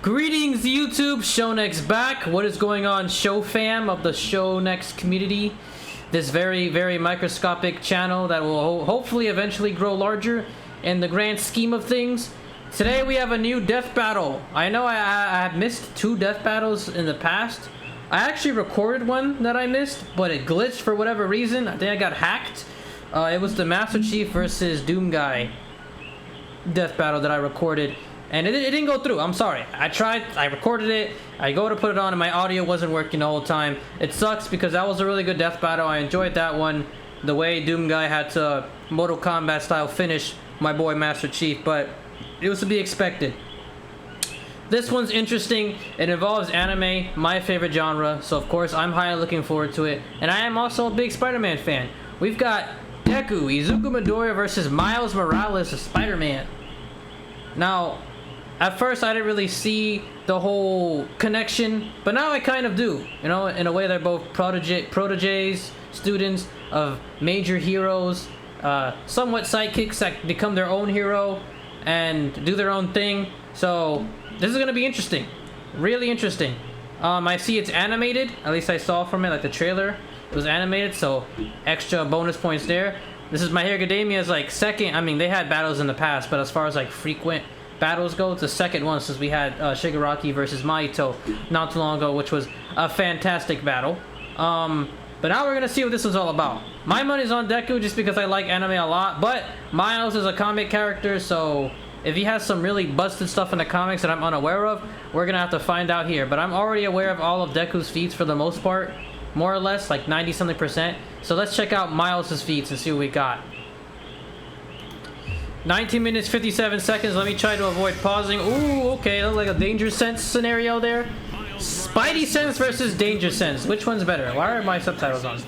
Greetings YouTube, Shownext back. What is going on, show fam of the Shownext community? This very microscopic channel that will hopefully eventually grow larger in the grand scheme of things. Today we have a new death battle. I know I have missed 2 death battles in the past. I actually recorded one that I missed, but it glitched for whatever reason. I think I got hacked. It was the Master Chief versus Doom Guy death battle that I recorded. And it didn't go through. I'm sorry. I tried. I recorded it. I go to put it on and my audio wasn't working the whole time. It sucks because that was a really good death battle. I enjoyed that one. The way Doom Guy had to Mortal Kombat style finish my boy Master Chief. But it was to be expected. This one's interesting. It involves anime, my favorite genre. So of course I'm highly looking forward to it. And I am also a big Spider-Man fan. We've got Deku, Izuku Midoriya versus Miles Morales of Spider-Man. Now, at first, I didn't really see the whole connection, but now I kind of do. You know, in a way, they're both proteges, students of major heroes, somewhat sidekicks that become their own hero and do their own thing. So, this is going to be interesting. Really interesting. I see it's animated. At least I saw from it, like the trailer. It was animated, so extra bonus points there. This is My Hero Academia's like second. I mean, they had battles in the past, but as far as like frequent battles go, it's the second one since we had Shigaraki versus Mahito not too long ago, which was a fantastic battle. But now we're gonna see what this is all about. My money's on Deku just because I like anime a lot, but Miles is a comic character, so if he has some really busted stuff in the comics that I'm unaware of, we're gonna have to find out here. But I'm already aware of all of Deku's feats for the most part, more or less, like 90-something%. So let's check out Miles' feats and see what we got. 19 minutes 57 seconds. Let me try to avoid pausing. Ooh, okay, look like a danger sense scenario there. Spidey sense versus danger sense. Which one's better? Why are my subtitles on?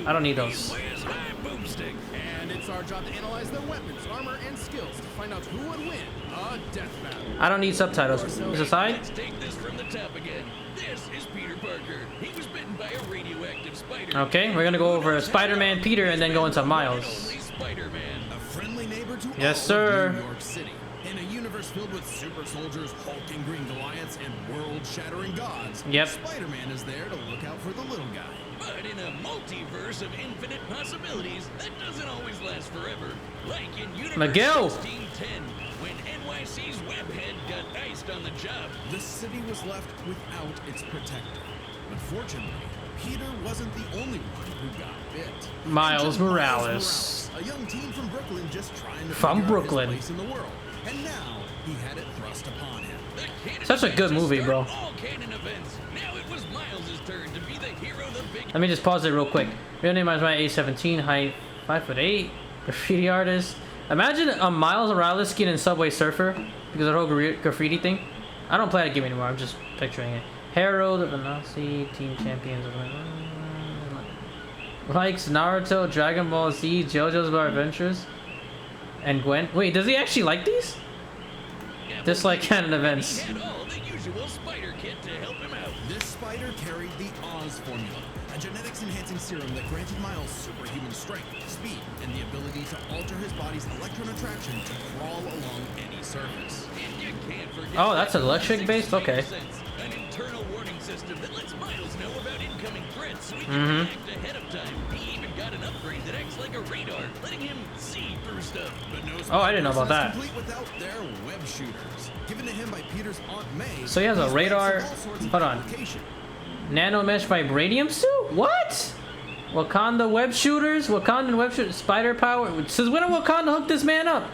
I don't need those. And it's our job to analyze their weapons, armor, and skills to find out who would win a death battle. I don't need subtitles. Is it side? Let's take this from the top again. This is Peter Parker. He was bitten by a radioactive spider. Okay, we're gonna go over Spider-Man, Peter, and then go into Miles. Spider-Man. A friendly neighbor to Yes, all sir. of New York City. In a universe filled with super soldiers, hulking green Goliaths, and world-shattering gods, Yep. Spider-Man is there to look out for the little guy. But in a multiverse of infinite possibilities, that doesn't always last forever. Like in Universe Miguel. 1610, when NYC's webhead got iced on the job. The city was left without its protector. Unfortunately, Peter wasn't the only one who got bit. Miles Enter Morales. a young teen from Brooklyn just trying to From figure out Brooklyn. his place in the world. And now he had it thrust upon him. Such a good movie, bro. All canon events. Now it was Miles' turn to be the hero, the big. Let me just pause it real quick. Real name is my age 17, height 5'8", graffiti artist. Imagine a Miles Morales skin in Subway Surfer because of the whole graffiti thing. I don't play that game anymore. I'm just picturing it. Herald of the Nazi team champions. Likes Naruto, Dragon Ball Z, JoJo's Bizarre Adventures, and Gwen. Wait, does he actually like these? Dislike canon events. He had all the usual spider kit to help him out. This spider carried the Oz formula, a genetics-enhancing serum that granted Miles superhuman strength, speed, and the ability to alter his body's electron attraction to crawl along any surface. And you can't forget Oh, that's electric based? Okay. an internal warning system that lets Miles know about incoming threats so he can act ahead of time. He even got an upgrade that acts like a radar, letting him see through stuff. But no Oh, I didn't know about spider that. is complete without their web shooters, given to him by Peter's Aunt May. So he has a these radar- webs have all sorts of hold on. application. Nano mesh vibranium suit? What? Wakanda web shooters? Wakandan web shooters? Spider power? Since when did Wakanda hook this man up?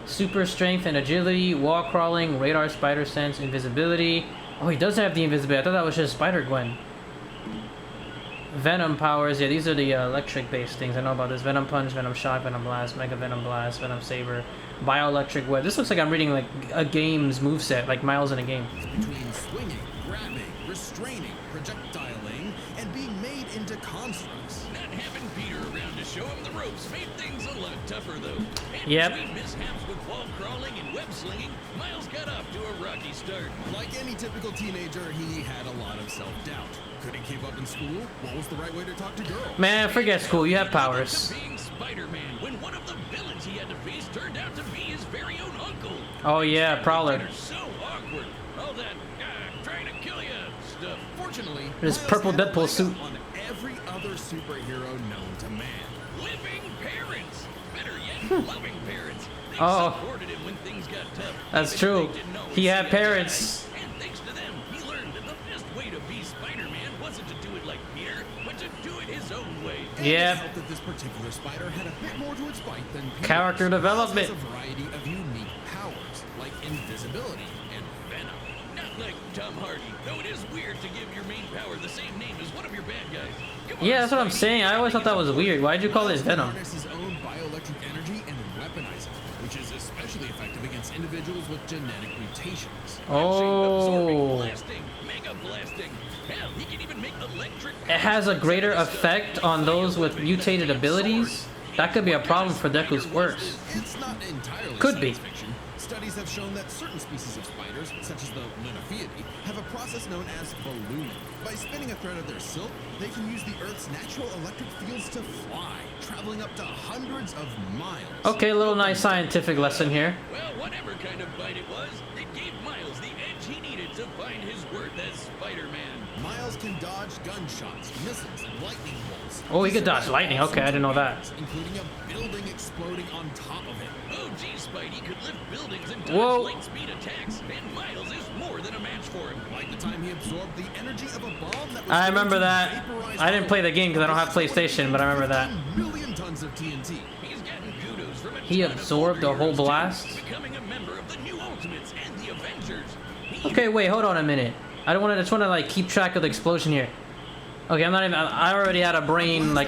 Super strength and agility, wall crawling, radar, spider sense, invisibility. Oh, he does have the invisibility. I thought that was just Spider-Gwen. Venom powers. Yeah, these are the electric-based things. I know about this. Venom punch, Venom shot, Venom blast, Mega Venom blast, Venom saber, bioelectric web. This looks like I'm reading like a game's moveset, like Miles in a game. Between swinging, grabbing, restraining, projectiling, and being made into constructs. Not having Peter around to show him the ropes made things a lot tougher, though. And Yep. between mishaps with wall crawling and web slinging, Miles got off to a rocky start. Like any typical teenager, he had a lot of self-doubt. Couldn't keep up in school. What was the right way to talk to girls? Man, forget school. You have powers. To being Spider-Man when one of the villains he had to face turned out to be his very own uncle. Oh yeah, Prowler. So awkward. All that trying to kill you stuff. Fortunately, This Miles purple had a Deadpool leg suit. up on every other superhero known to man. Living parents. Better yet, loving parents. They Oh. supported him when things got tough. That's even true. if they didn't always He had see eye to eye. parents. And thanks to them, he learned that the best way to be Spider-Man wasn't to do it like Peter, but to do it his own way. And Yeah. it helped that this particular spider had a bit more to its bite than Peter. Character Miles development. has a variety of unique powers, like invisibility and venom. Not like Tom Hardy, though it is weird to give your main power the same name as one of your bad guys. Come Yeah, on, that's what I'm Spidey. saying. I always thought that was weird. Why'd you call it Miles can Venom? harness his own bioelectric energy and weaponize it, which is especially effective against individuals with genetic mutations. Absorbing, Oh. blasting, mega blasting. Hell, he can even make electric. It has a greater effect on those with mutated abilities? That could be a problem for Deku's quirks. It's not entirely Could be. science fiction. Studies have shown that certain species of spiders, such as the Linophiidae, have a process known as ballooning. By spinning a thread of their silk, they can use the Earth's natural electric fields to fly, traveling up to hundreds of miles. Okay, a little nice scientific lesson here. Well, whatever kind of bite it was, it gave Miles the edge he needed to find his worth as Spider-Man. Miles can dodge gunshots, missiles, and lightning bolts. Oh, he could dodge survived lightning. all Okay, I didn't know that. sorts of things, including a building exploding on top of him. Oh, gee, Spidey could lift buildings and dodge Whoa. light speed attacks, and Miles is more than a match for him. Like the time he absorbed the energy of a bomb that was I going remember to that. vaporize I didn't play the game because I don't have Hollow Earth. PlayStation, but I remember that. 15 million tons of TNT. He's gotten kudos from a He ton of absorbed the whole superheroes, too, blast? becoming a member of the New Ultimates and the Avengers. He Okay, wait, hold on a minute. I don't want to. Just want to like keep track of the explosion here. Okay, I'm not even. I already had a brain like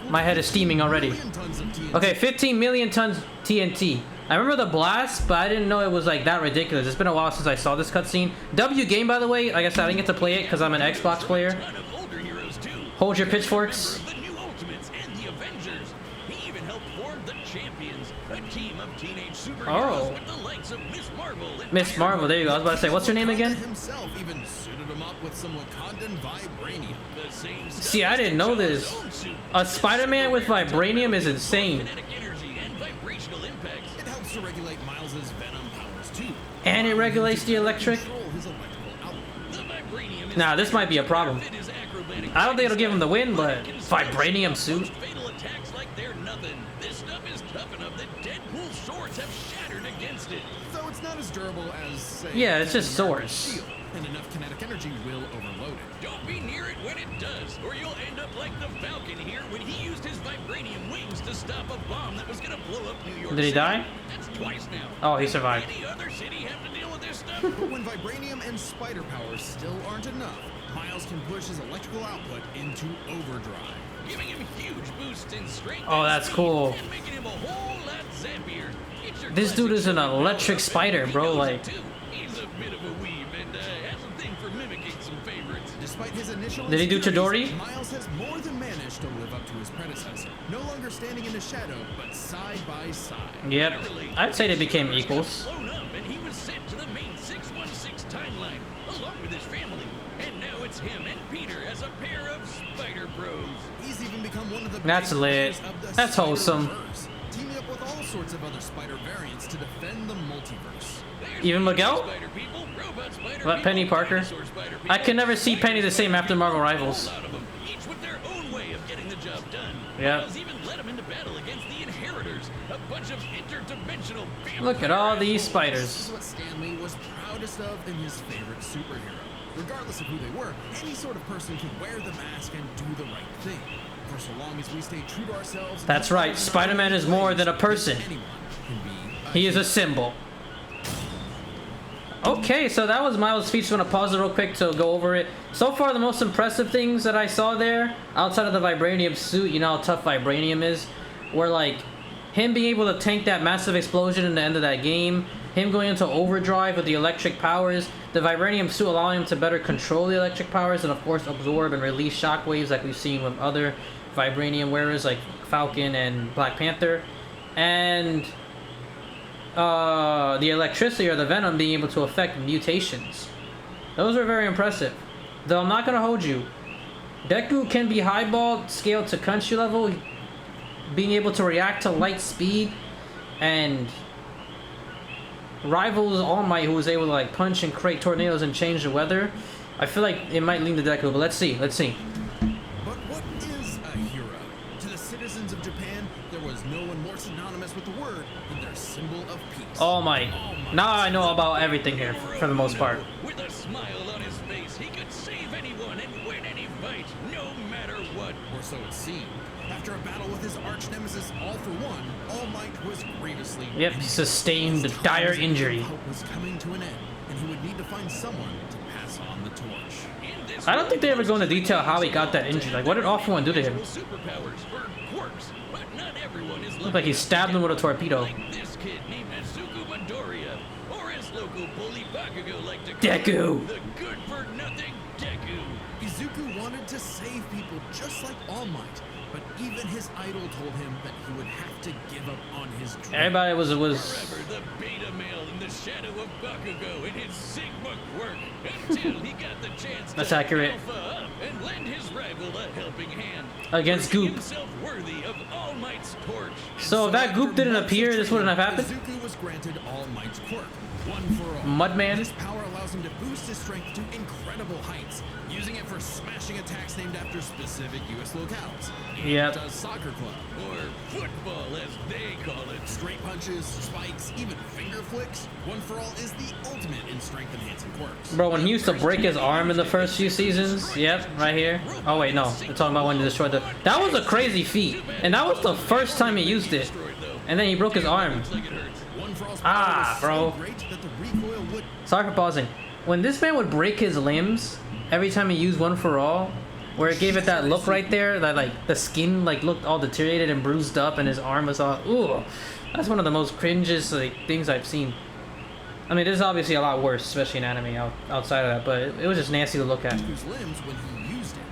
my head is steaming already. Million tons of TNT. Okay, 15 million tons TNT. I remember the blast, but I didn't know it was like that ridiculous. It's been a while since I saw this cutscene. W game, by the way. Like I said, I didn't get to play it because I'm an Xbox player. ton of older heroes too. Hold your pitchforks. Member of the New Ultimates and the Avengers. He even helped form the Champions, a team of teenage superheroes Oh. with the likes of Miss Marvel and Miss Marvel, there you go. I was about to say, what's her name again? Himself even suited him up with some Wakandan vibranium. The same stuff See, I didn't know this. T'Challa's own suit. A Spider-Man with vibranium is insane. Kinetic energy and vibrational impacts. It helps to regulate Miles's venom powers too. And it regulates the electric. Control his electrical output. The vibranium is Nah, this might be a problem. fit his acrobatic I don't think it'll give him the win, but it can still vibranium survive suit. fatal attacks like they're nothing. This stuff is tough enough that Deadpool's swords have shattered against it. Though it's not as durable as, say, Yeah, it's just Captain America's swords. shield, and enough kinetic energy will overload it. Don't be near it when it does, or you'll end up like the Falcon here when he used his vibranium wings to stop a bomb that was gonna blow up New York Did he City. die? That's twice now. Oh, he survived. Any other city have to deal with this stuff? But when vibranium and spider powers still aren't enough, Miles can push his electrical output into overdrive. Giving him huge boosts in strength. Oh, and that's speed, cool. And making him a whole lot zappier. It's your This dude classic is an superhero electric action. spider, He bro, knows it like- too. He's a bit of a weeb and has a thing for mimicking some favorites. Despite his initial Did he do insecurities, Chidori? Miles has more than managed to live up to his predecessor. No longer standing in the shadow, but side by side. Yep. Literally, I'd say they became Universe got equals. blown up and he was sent to the main 616 timeline along with his family. And now it's him and Peter as a pair of Spider Bros. He's even become one of the That's big lit. players of the That's wholesome. Spider-Verse, teaming up with all sorts of other spider variants to defend the multiverse. There's Even Spider Miguel? people, robot spider What, people, Penny Parker? dinosaur spider I people, can never see Penny the same after Marvel a Rivals. whole lot of them, each with their own way of getting the job done. Yeah. Miles even led them into battle against the Inheritors, a bunch of interdimensional vampire Look at all these This spiders. is what Stanley was proudest of in his favorite superhero. Regardless of who they were, any sort of person could wear the mask and do the right thing. For so long as we stay true to ourselves. and That's help right, others in Spider-Man our is more than a ways, person. anyone can be He is a symbol. Okay, so that was Miles' speech. I'm gonna pause it real quick to go over it. So far, the most impressive things that I saw there, outside of the vibranium suit, you know how tough vibranium is, were like him being able to tank that massive explosion in the end of that game, him going into overdrive with the electric powers, the vibranium suit allowing him to better control the electric powers, and of course absorb and release shockwaves like we've seen with other vibranium wearers like Falcon and Black Panther, and the electricity or the venom being able to affect mutations. Those are very impressive. Though I'm not gonna hold you. Deku can be highballed, scaled to country level, being able to react to light speed, and rivals All Might, who was able to like punch and create tornadoes and change the weather. I feel like it might lean to Deku, but let's see. Let's see. But what is a hero? To the citizens of Japan, there was no one more synonymous with the word than their symbol of peace. All Might. Now I know about everything here for the most part. With a smile on his face, he could save anyone and win any fight, no matter what. Or so it seemed. After a battle with his arch nemesis All for One, All Might was grievously Yep, he sustained a dire injury. Hope was coming to an end, and he would need to find someone to pass on the torch. I don't think they ever go into detail how he got that injury. Like, what did All for One do to him? Superpowers or quirks, but not everyone is Looked like he stabbed him with a torpedo. like this kid named Izuku Midoriya, or as local bully Bakugo like to call Deku. him, the good-for-nothing Deku. Izuku wanted to save people just like All Might, but even his idol told him that he would have to give up on his dream. Everybody was Forever the beta male in the shadow of Bakugo in his Sigma quirk, until he got the chance That's to accurate. alpha up and lend his rival a helping hand. Against proving Goop. himself worthy of All Might's torch. So if that Goop didn't appear, this wouldn't have happened? Izuku was granted All Might's quirk, one for all. Mudman. This power allows him to boost his strength to incredible heights, using it for smashing attacks named after specific U.S. locales. Yep. Does soccer club, Or football, as they call it. straight punches, spikes, even finger flicks. One for all is the ultimate in strength enhancing quirks. Bro, when he used to break his arm in the first few seasons, yep, right here. Oh wait, no, we're talking about when he destroyed the. That was a crazy feat, and that was the first time he used it. And then he broke his arm. Looks like it hurts. One for all's Ah, power was bro. so great that the recoil would Sorry for pausing. When this man would break his limbs every time he used One for All, where it gave it that look right there, that like the skin like looked all deteriorated and bruised up, and his arm was all. Ooh, that's one of the most cringiest like things I've seen. I mean, there's obviously a lot worse, especially in anime outside of that, but it was just nasty to look at. Izuku's limbs when he used it.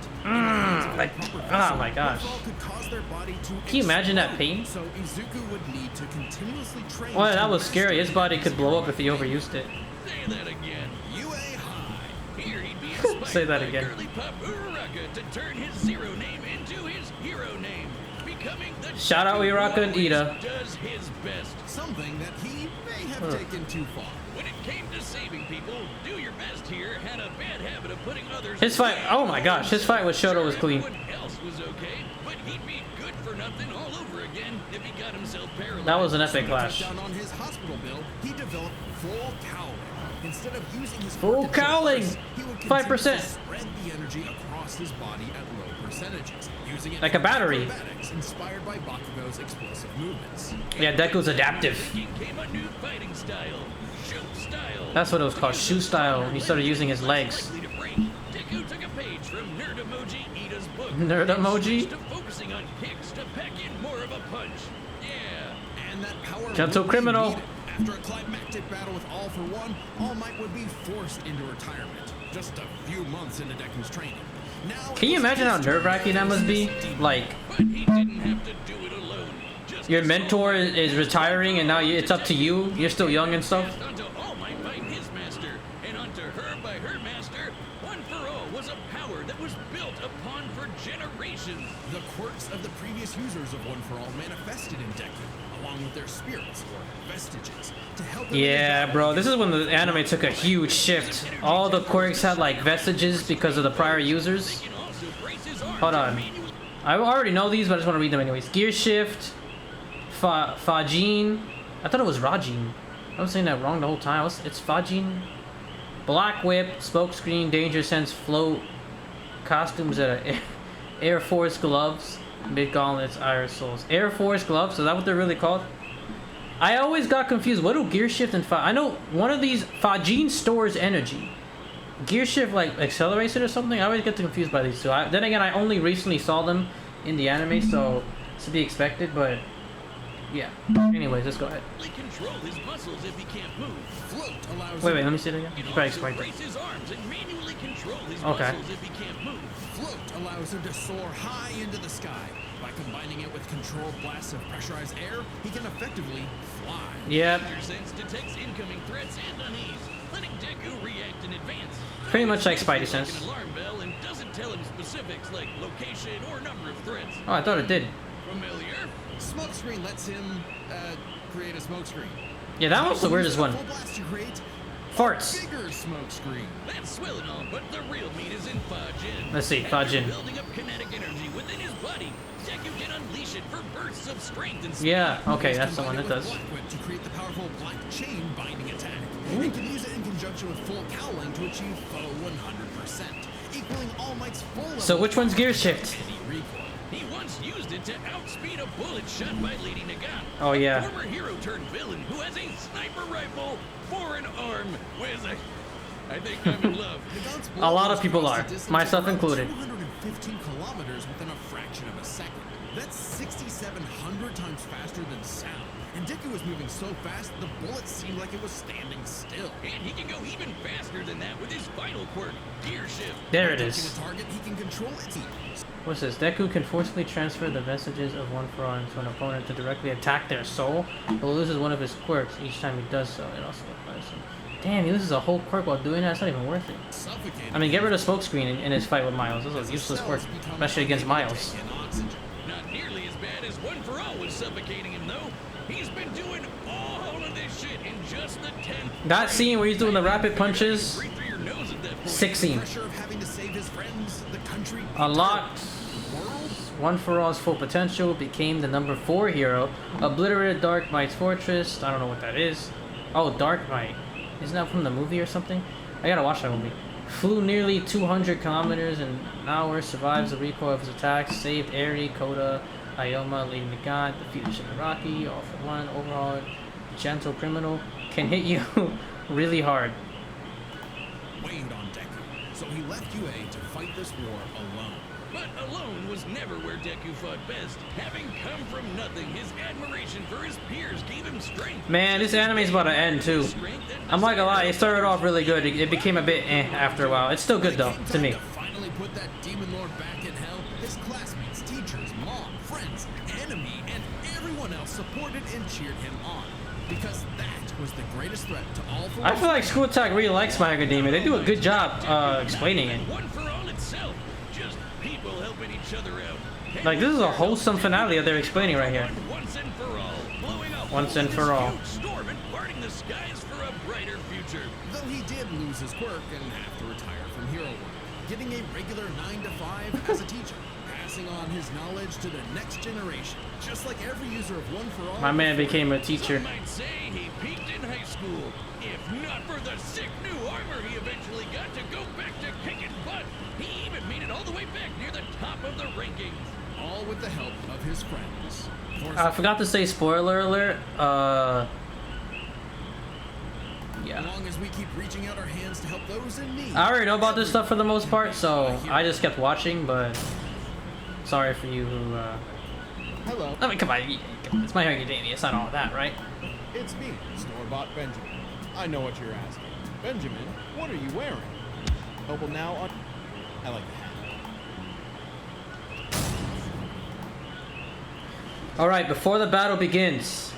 Like, oh my gosh. Could cause their body to Can you imagine that explode, pain? So Izuku would need to continuously train. Well, that to was scary. His body could blow up if he overused it. Say that again. UA high. Here he'd be inspired Say that by again. Girly Pop Uraraka to turn his zero name into his hero name, becoming the Shout out Deku Uraraka who and always Ida. does his best. Something that he may have taken too far. When it came to saving people, Do Your Best here had a bad habit of putting others. His fight, oh my gosh, his fight with Shoto was clean. Everyone else was okay, but he'd be good for nothing all over again if he got himself paralyzed. That was an So epic to cut clash. down on his hospital bill, he developed full cowling. Instead of using his Full quirk to kill cowling. first, he would 5%. continue to spread the energy across his body at low percentages, using it Like a for battery. acrobatics inspired by Bakugo's explosive movements. Yeah, Deku's adaptive. Came a new fighting style, shoot style. That's what it was called, shoe style. He started using his legs. Likely to break. Deku took a page from Nerd Emoji Ida's book. Nerd and Emoji? switched to focusing on kicks to pack in more of a punch. Yeah. And that power Gentle would be criminal. needed. After a climactic battle with All for One, All Might would be forced into retirement, just a few months into Deku's training. Now Can you it was imagine how his nerve-wracking that must be? turn. Like, But he didn't have to do it alone. Just your as mentor All Might is retiring and now it's up to you. You're still young and stuff. passed onto All Might by his master, and onto her by her master. One for All was a power that was built upon for generations. The quirks of the previous users of One for All manifested in Deku, along with their spirits or vestiges, to help them in Yeah, battle bro, this against is when the anime took a huge shift. All the quirks had like vestiges because of the prior users. He can also brace his arms Hold on. and manually I already know these, but I just want to read them anyways. Gear shift, Fajin. I thought it was Rajin. I was saying that wrong the whole time. It's Fajin. Black whip, smoke screen, danger sense, float, costumes that are Air Force gloves, mid gauntlets, aerosols. Air Force gloves. Is that what they're really called? I always got confused. What do gear shift and I know one of these Fajin stores energy. Gear shift like accelerates it or something. I always get confused by these two. Then again, I only recently saw them in the anime, so it's to be expected. But yeah. Anyways, let's go ahead. control his muscles if he can't move. Float allows Wait, him- let me see it again. He You can probably also explained it. brace his arms and manually control his Okay. muscles if he can't move. Float allows him to soar high into the sky. By combining it with controlled blasts of pressurized air, he can effectively fly. Yep. Danger sense detects incoming threats and unease, letting Deku react in advance. Pretty much like Spidey It's sense. an alarm bell and doesn't tell him specifics like location or number of threats. Oh, I thought it did. Familiar? Smokescreen lets him create a smokescreen. Yeah, that one's the weirdest one. Full blast to create Farts. bigger smoke screen. That's swell and all, but the real meat is in Fajin. Let's see, Fajin. Building up kinetic energy within his body, Deku can unleash it for bursts of strength and speed. Yeah, okay, that's the one that does. Black Whip to create the powerful black chain binding attack. And can use it in conjunction with full cowling to achieve full 100%, equaling All Might's full level So which one's gear shift? recoil. He once used it to outspeed a bullet shot by Lady Nagant. Oh, yeah. A former hero turned villain who has a sniper rifle for an arm. I think I'm in love. Nagant's A lot of blow people crossed are, a distance myself of around included. 215 kilometers within a fraction of a second. That's 6,700 times faster than sound. And Deku was moving so fast, the bullet seemed like it was standing still. And he can go even faster than that with his final quirk, Gear Shift. There it Touching is. a target, he can control its ears. What's this? Deku can forcibly transfer the messages of one for all into an opponent to directly attack their soul, but loses one of his quirks each time he does so. It also applies him. Damn, he loses a whole quirk while doing that? It's not even worth it. Suffocating. I mean, get rid of Smokescreen in his fight with Miles. This is a useless quirk, especially against Miles. Not nearly as bad as One For All was suffocating him, though. He's been doing all of this shit in just the 10th. That scene where he's doing the rapid punches, Right through your nose at that point. sick scene. Pressure of having to save his friends, the country, Unlocked. world. One For All's full potential, became the number 4 hero, obliterated Dark Knight's fortress. I don't know what that is. Oh, Dark Knight. Isn't that from the movie or something? I gotta watch that movie. Flew nearly 200 kilometers in an hour, survives the recoil of his attacks, saved Eri, Koda, Ioma, Lady Nagant, defeated Shigaraki, all for one, overall gentle criminal, can hit you really hard. Waned on Deku, so he left UA to fight this war alone. But alone was never where Deku fought best. Having come from nothing, his admiration for his peers gave him strength. Man, this anime's about to end too. I'm not gonna lie, it started off really good. It became a bit after a while. It's still good though, to me. To finally put that demon lord back in hell, his classmates, teachers, mom, friends, enemy, and everyone else supported and cheered him on. Because that was the greatest threat to all for I feel like School Attack really likes My Academia. They do a good job explaining it. One For All itself, just people helping each other out. Like, this is a wholesome finale that they're explaining right here. Once and for all, blowing a Once hole and in for this all. huge storm and parting the skies for a brighter future. Though he did lose his quirk and have to retire from hero work, getting a regular 9 to 5 as a teacher, passing on his knowledge to the next generation. Just like every user of One For All. My man became a teacher. Some might say he peaked in high school. If not for the sick new armor he eventually got to go back to kicking butt, he even made it all the way back near the top of the rankings. All with the help of his friends. I forgot to say spoiler alert. As Yeah. long as we keep reaching out our hands to help those in need. I already know about this stuff for the most part, so I just kept watching, but sorry for you who, Hello, I mean, come on, it's My Academia, it's not all that, right? It's me, Store-Bought Benjamin. I know what you're asking. Benjamin, what are you wearing? Available now on... I like the hat. Alright, before the battle begins,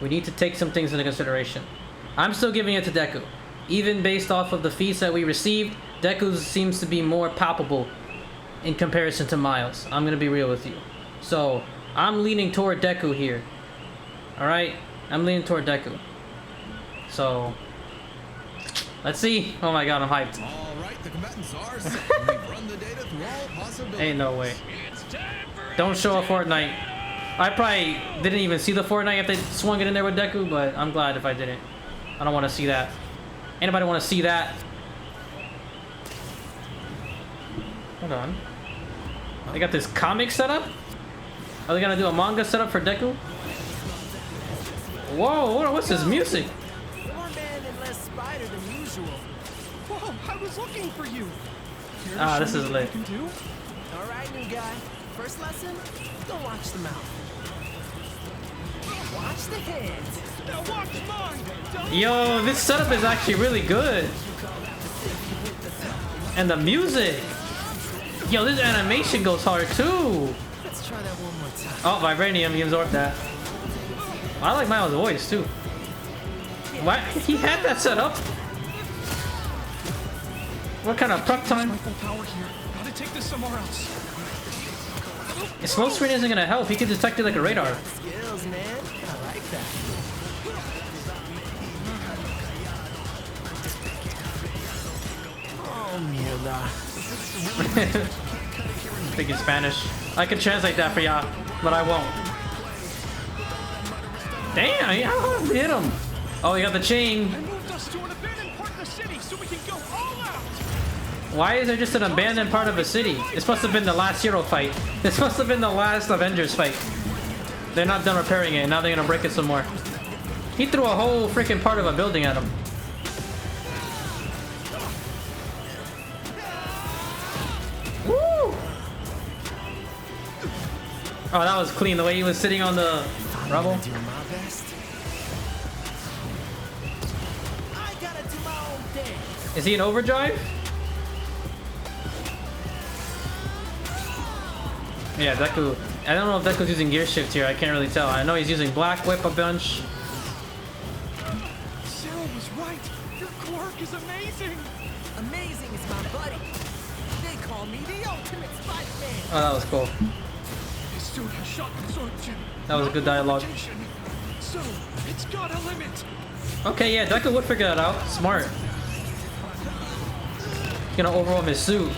we need to take some things into consideration. I'm still giving it to Deku. Even based off of the feats that we received, Deku seems to be more palpable in comparison to Miles. I'm gonna be real with you. So, I'm leaning toward Deku here. Alright? I'm leaning toward Deku. So, let's see. Oh my god, I'm hyped. All right, the combatants are set. We've run the data through all possibilities. Ain't no way. It's time for Don't show a Fortnite. I probably didn't even see the Fortnite if they swung it in there with Deku, but I'm glad if I didn't. I don't want to see that. Anybody want to see that? Hold on. They got this comic setup? Are they gonna do a manga setup for Deku? Whoa, what's this music? More man and less spider than usual. Whoa, I was looking for you. Care to Ah, show this me is what lit. you can do? All right, new guy. First lesson, don't watch the mouth. Watch the heads. Now watch mine. Don't Yo, this setup is actually really good. And the music. Yo, this animation goes hard too. Let's try that one more time. Oh, Vibranium, he absorbed that. I like Miles' voice too. What? He had that set up? What kind of prep time? my full power here. Gotta take this somewhere else. Smoke screen isn't gonna help. He can detect it like a radar. Skills, man. I like that. Speaking Spanish. I can translate that for y'all, but I won't. Damn, how did hit him? Oh, he got the chain. I moved us to an abandoned part of the city so we can go all out. Why is there just an abandoned part of a city? It's supposed to have been the last hero fight. It's supposed to have been the last Avengers fight. They're not done repairing it, and now they're gonna break it some more. He threw a whole freaking part of a building at him. Woo! Oh, that was clean. The way he was sitting on the rubble. Do my best. I gotta do my own thing. Is he in overdrive? Yeah, Deku. I don't know if Deku's using gear shift here. I can't really tell. I know he's using Black Whip a bunch. Sarah was right. Your quirk is amazing. Amazing is my buddy. They call me the ultimate Spider-Man. Oh, that was cool. His suit has shock absorption. That was a good dialogue. Levitation. So, it's got a limit. Okay, yeah, Deku would figure that out. Smart. He's gonna overwhelm his suit.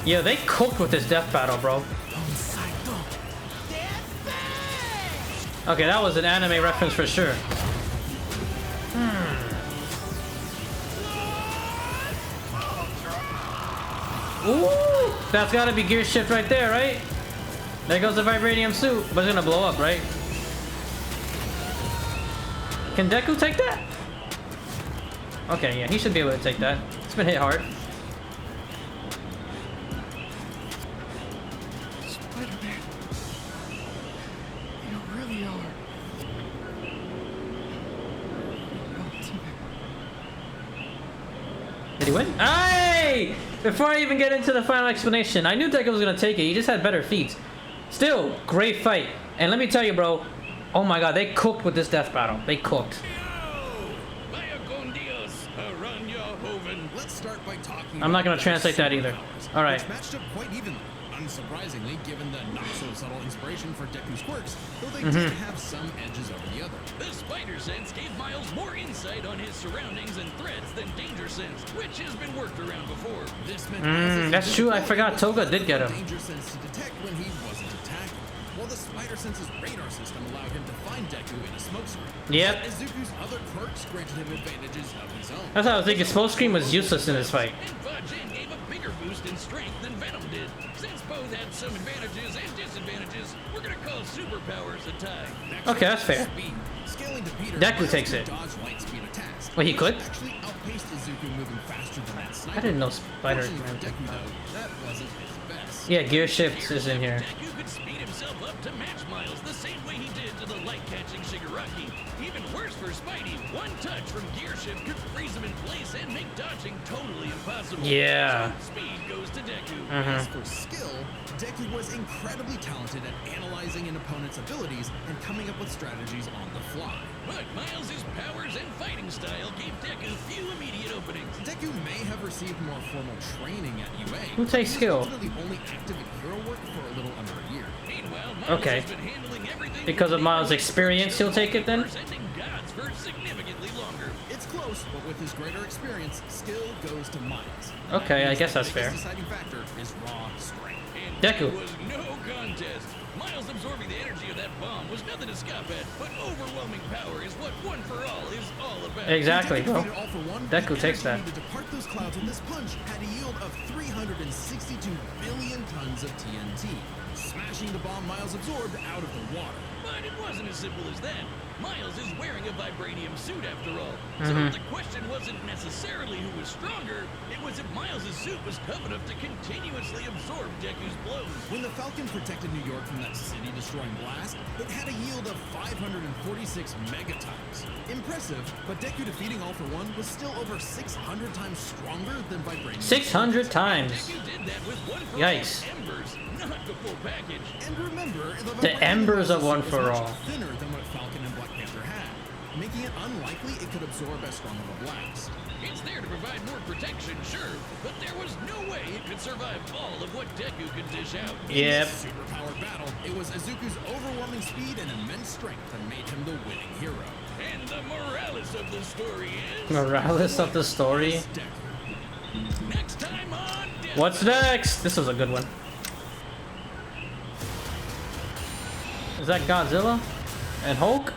Yeah, they cooked with this death battle, bro. Okay, that was an anime reference for sure. Ooh, that's gotta be gear shift right there, right? There goes the vibranium suit, but it's gonna blow up, right? Can Deku take that? Okay, yeah, he should be able to take that. It's been hit hard. Spider-Man. You really are. Ultimate. Did he win? Hey! Before I even get into the final explanation, I knew Deku was gonna take it. He just had better feats. Still, great fight. And let me tell you, bro. Oh my god, they cooked with this death battle. They cooked. Let's start by talking. I'm not gonna about translate that either. superpowers, All right. which matched up quite evenly. Unsurprisingly, given the not so subtle inspiration for Deku's quirks, though they did have some edges over the other. The spider sense gave Miles more insight on his surroundings and threats than danger sense, which has been worked around before. This meant Miles' that's true. I ability forgot was Toga did the get him. danger sense to detect when he wasn't attacking, while the spider sense's radar system allowed him to find Deku in a smoke screen. Yep. Izuku's other quirks granted him advantages of his own. That's how I was thinking. Smoke Screen was useless in this fight. And Fajin gave a bigger boost in strength than Venom did. Since both had some advantages and disadvantages, we're gonna call superpowers a tie. Next Okay, up, that's fair. speed. Scaling to Peter, Deku Miles takes could it. dodge light speed attacks. Wait, he could? Actually outpaced Izuku moving faster than that sniper. I didn't know Spider Fortunately for Man. Deku, though, that wasn't his best. Yeah, gear shift is in here. Deku could speed himself up to match Miles the same way he did to the light-catching Shigaraki. Even worse for Spidey, one touch from gear shift could freeze him in place and make dodging totally impossible. Yeah. So speed goes to Deku. As for skill, Deku was incredibly talented at analyzing an opponent's abilities and coming up with strategies on the fly. But Miles' powers and fighting style gave Deku few immediate openings. Deku may have received more formal training at UA. Who takes but he skill? was ultimately only active in hero work for a little under a year. Meanwhile, Miles Okay. has been handling everything Because of from Miles' neighborhood experience, he'll take it then? sending gods for significantly longer. It's close, but with his greater experience, skill goes to Miles. Okay, I That guess means that's the fair. biggest deciding factor is raw strength. And Deku. it was no contest. Miles absorbing the energy of that bomb was nothing to scoff at, but overwhelming power is what One for All is all about. Exactly, Deku bro. defeated All for One, Deku the takes energy that. needed to part those clouds with this punch had a yield of 362 billion tons of TNT, smashing the bomb Miles absorbed out of the water. But it wasn't as simple as that. Miles is wearing a vibranium suit after all. So the question wasn't necessarily who was stronger, it was if Miles' suit was tough enough to continuously absorb Deku's blows. When the Falcon protected New York from that city-destroying blast, it had a yield of 546 megatons. Impressive, but Deku defeating All for One was still over 600 times stronger than Vibranium. 600 times. Deku did that with One for Yikes. All embers, not the full package. And remember, the The Vibranium embers of was One for much All. thinner than what Falcon and Black Panther had, making it unlikely it could absorb as strong of a blast. It's there to provide more protection, sure, but there was no way it could survive all of what Deku could dish out. Yep. Superpowered battle, it was Izuku's overwhelming speed and immense strength and made him the winning hero. And the morales of the story is... Morales of the story. Deku. Next time on... Death What's next? This was a good one. Is that Godzilla? And Hulk?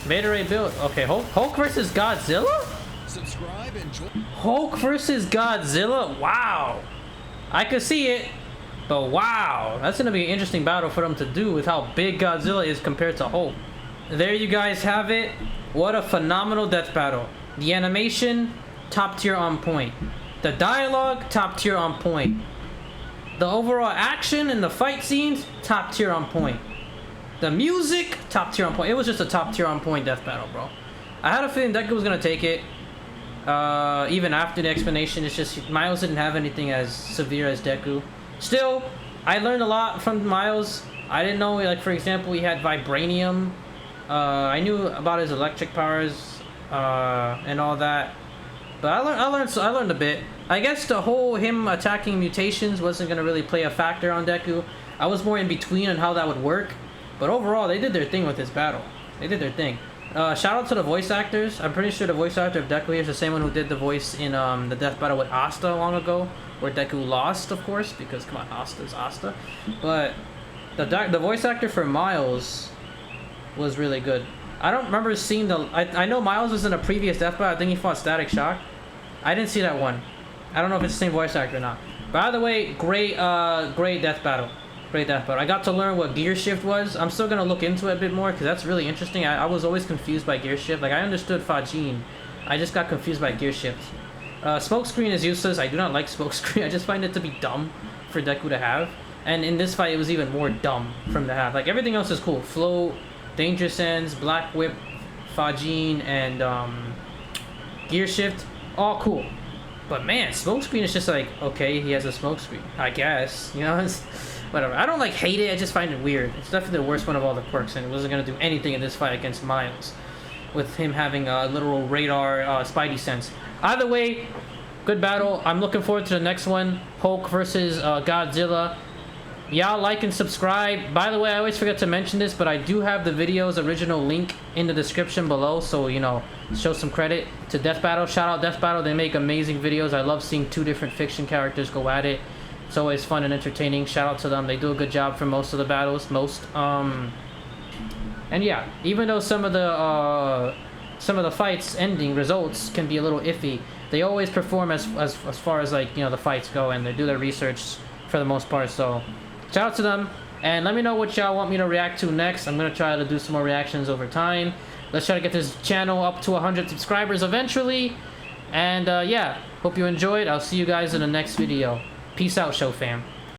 Beta Ray build. Okay, Hulk versus Godzilla? Subscribe and join. Hulk versus Godzilla? Wow. I could see it, but wow. That's going to be an interesting battle for them to do with how big Godzilla is compared to Hulk. There you guys have it. What a phenomenal death battle. The animation, top tier on point. The dialogue, top tier on point. The overall action and the fight scenes, top tier on point. The music, top tier on point. It was just a top tier on point death battle, bro. I had a feeling Deku was gonna take it. Even after the explanation, it's just Miles didn't have anything as severe as Deku. Still, I learned a lot from Miles. I didn't know, like for example, he had vibranium. I knew about his electric powers and all that, but I learned a bit. I guess the whole him attacking mutations wasn't gonna really play a factor on Deku. I was more in between on how that would work. But overall, they did their thing with this battle. They did their thing. Shout out to the voice actors. I'm pretty sure the voice actor of Deku here is the same one who did the voice in the death battle with Asta long ago, where Deku lost, of course, because come on, Asta's Asta. But the voice actor for Miles was really good. I don't remember seeing the. I know Miles was in a previous death battle. I think he fought Static Shock. I didn't see that one. I don't know if it's the same voice actor or not. By the way, great death battle. Great death battle. I got to learn what gear shift was. I'm still gonna look into it a bit more because that's really interesting. I was always confused by gear shift. Like I understood Fajin, I just got confused by gear shift. Smoke screen is useless. I do not like smoke screen. I just find it to be dumb for Deku to have. And in this fight, it was even more dumb for him to have. Like everything else is cool. Float, Danger Sense, Black Whip, Fajin, and gear shift, all cool. But man, smoke screen is just like, okay, he has a smoke screen, I guess. You know, it's whatever. I don't like hate it. I just find it weird. It's definitely the worst one of all the quirks, and it wasn't gonna do anything in this fight against Miles, with him having a literal radar Spidey sense. Either way, good battle. I'm looking forward to the next one. Hulk versus Godzilla. Y'all like and subscribe. By the way, I always forget to mention this, but I do have the video's original link in the description below, so you know, show some credit to Death Battle. Shout out Death Battle. They make amazing videos. I love seeing two different fiction characters go at it. It's always fun and entertaining. Shout out to them. They do a good job for most of the battles. And yeah, even though some of the fights ending results can be a little iffy, they always perform as far as like, you know, the fights go, and they do their research for the most part. So shout out to them, and let me know what y'all want me to react to next. I'm gonna try to do some more reactions over time. Let's try to get this channel up to 100 subscribers eventually. And yeah, hope you enjoyed. I'll see you guys in the next video. Peace out, show fam.